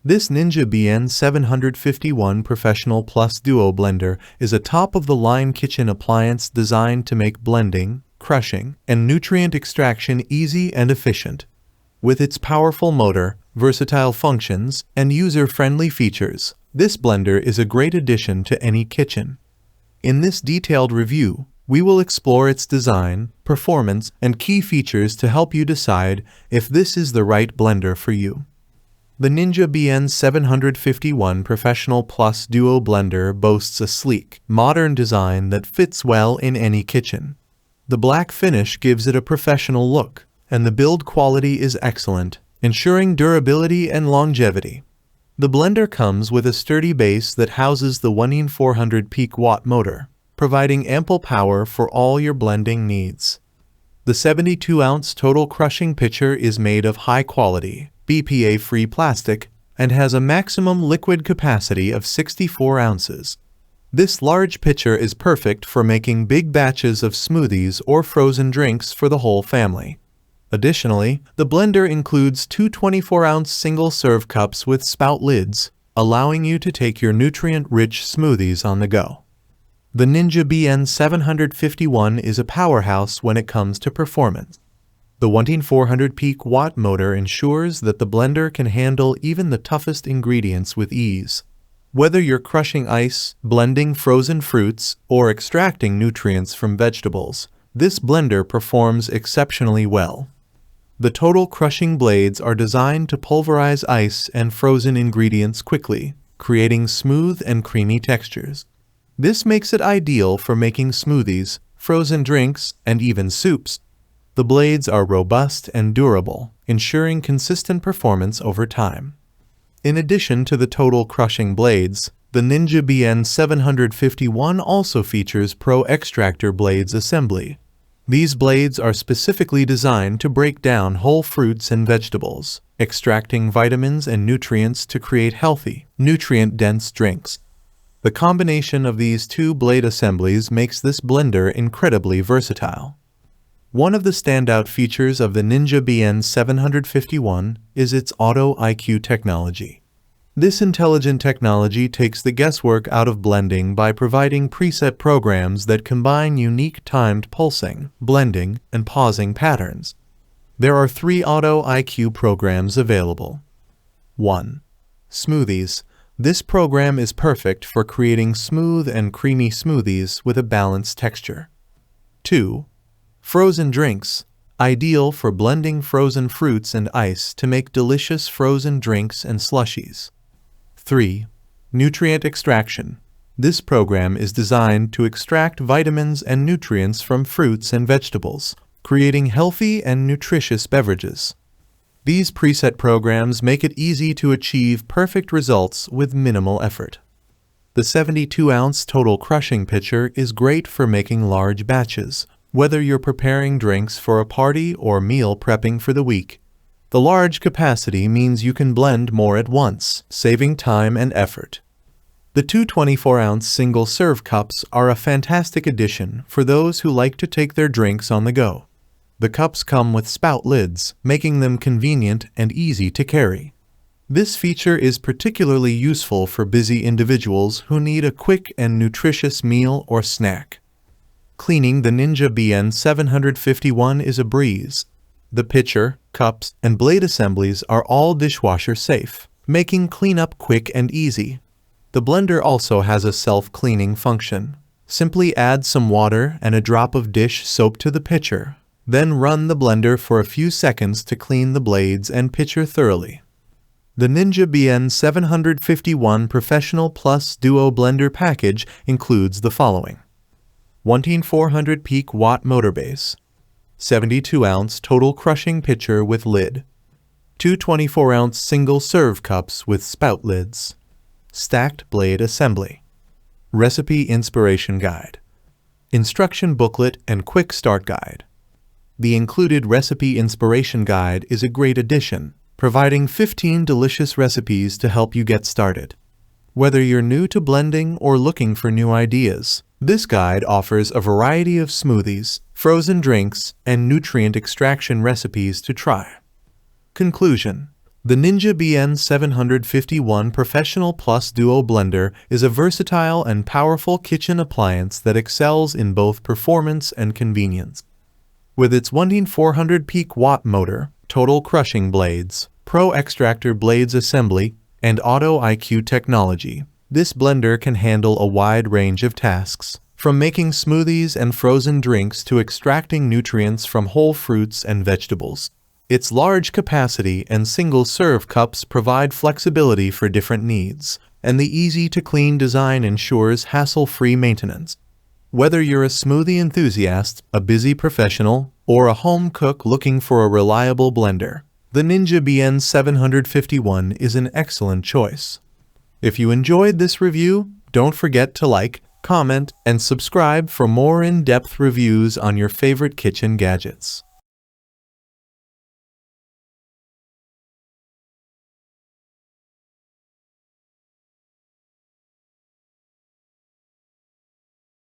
This Ninja BN751 Professional Plus Duo Blender is a top-of-the-line kitchen appliance designed to make blending, crushing, and nutrient extraction easy and efficient. With its powerful motor, versatile functions, and user-friendly features, this blender is a great addition to any kitchen. In this detailed review, we will explore its design, performance, and key features to help you decide if this is the right blender for you. The Ninja BN751 Professional Plus Duo Blender boasts a sleek, modern design that fits well in any kitchen. The black finish gives it a professional look, and the build quality is excellent, ensuring durability and longevity. The blender comes with a sturdy base that houses the 11400 peak watt motor, providing ample power for all your blending needs. The 72-ounce total crushing pitcher is made of high-quality, BPA-free plastic and has a maximum liquid capacity of 64 ounces. This large pitcher is perfect for making big batches of smoothies or frozen drinks for the whole family. Additionally, the blender includes two 24-ounce single-serve cups with spout lids, allowing you to take your nutrient-rich smoothies on the go. The Ninja BN751 is a powerhouse when it comes to performance. The 11400 peak watt motor ensures that the blender can handle even the toughest ingredients with ease. Whether you're crushing ice, blending frozen fruits, or extracting nutrients from vegetables, this blender performs exceptionally well. The total crushing blades are designed to pulverize ice and frozen ingredients quickly, creating smooth and creamy textures. This makes it ideal for making smoothies, frozen drinks, and even soups. The blades are robust and durable, ensuring consistent performance over time. In addition to the total crushing blades, the Ninja BN751 also features Pro Extractor Blades assembly. These blades are specifically designed to break down whole fruits and vegetables, extracting vitamins and nutrients to create healthy, nutrient-dense drinks. The combination of these two blade assemblies makes this blender incredibly versatile. One of the standout features of the Ninja BN751 is its Auto IQ technology. This intelligent technology takes the guesswork out of blending by providing preset programs that combine unique timed pulsing, blending, and pausing patterns. There are 3 Auto IQ programs available. 1. Smoothies. This program is perfect for creating smooth and creamy smoothies with a balanced texture. 2. Frozen drinks, ideal for blending frozen fruits and ice to make delicious frozen drinks and slushies. 3. Nutrient extraction. This program is designed to extract vitamins and nutrients from fruits and vegetables, creating healthy and nutritious beverages. These preset programs make it easy to achieve perfect results with minimal effort. The 72-ounce total crushing pitcher is great for making large batches, whether you're preparing drinks for a party or meal prepping for the week. The large capacity means you can blend more at once, saving time and effort. The two 24-ounce single-serve cups are a fantastic addition for those who like to take their drinks on the go. The cups come with spout lids, making them convenient and easy to carry. This feature is particularly useful for busy individuals who need a quick and nutritious meal or snack. Cleaning the Ninja BN751 is a breeze. The pitcher, cups, and blade assemblies are all dishwasher safe, making cleanup quick and easy. The blender also has a self-cleaning function. Simply add some water and a drop of dish soap to the pitcher, then run the blender for a few seconds to clean the blades and pitcher thoroughly. The Ninja BN751 Professional Plus Duo Blender package includes the following: 11400 peak watt motor base, 72-ounce total crushing pitcher with lid, 2 24-ounce single-serve cups with spout lids, stacked blade assembly, recipe inspiration guide, instruction booklet and quick start guide. The included recipe inspiration guide is a great addition, providing 15 delicious recipes to help you get started. Whether you're new to blending or looking for new ideas, this guide offers a variety of smoothies, frozen drinks, and nutrient extraction recipes to try. Conclusion: The Ninja BN751 Professional Plus Duo Blender is a versatile and powerful kitchen appliance that excels in both performance and convenience. With its 1400 peak watt motor, total crushing blades, Pro Extractor blades assembly, and Auto IQ technology, this blender can handle a wide range of tasks, from making smoothies and frozen drinks to extracting nutrients from whole fruits and vegetables. Its large capacity and single-serve cups provide flexibility for different needs, and the easy-to-clean design ensures hassle-free maintenance. Whether you're a smoothie enthusiast, a busy professional, or a home cook looking for a reliable blender, the Ninja BN751 is an excellent choice. If you enjoyed this review, don't forget to like, comment, and subscribe for more in-depth reviews on your favorite kitchen gadgets.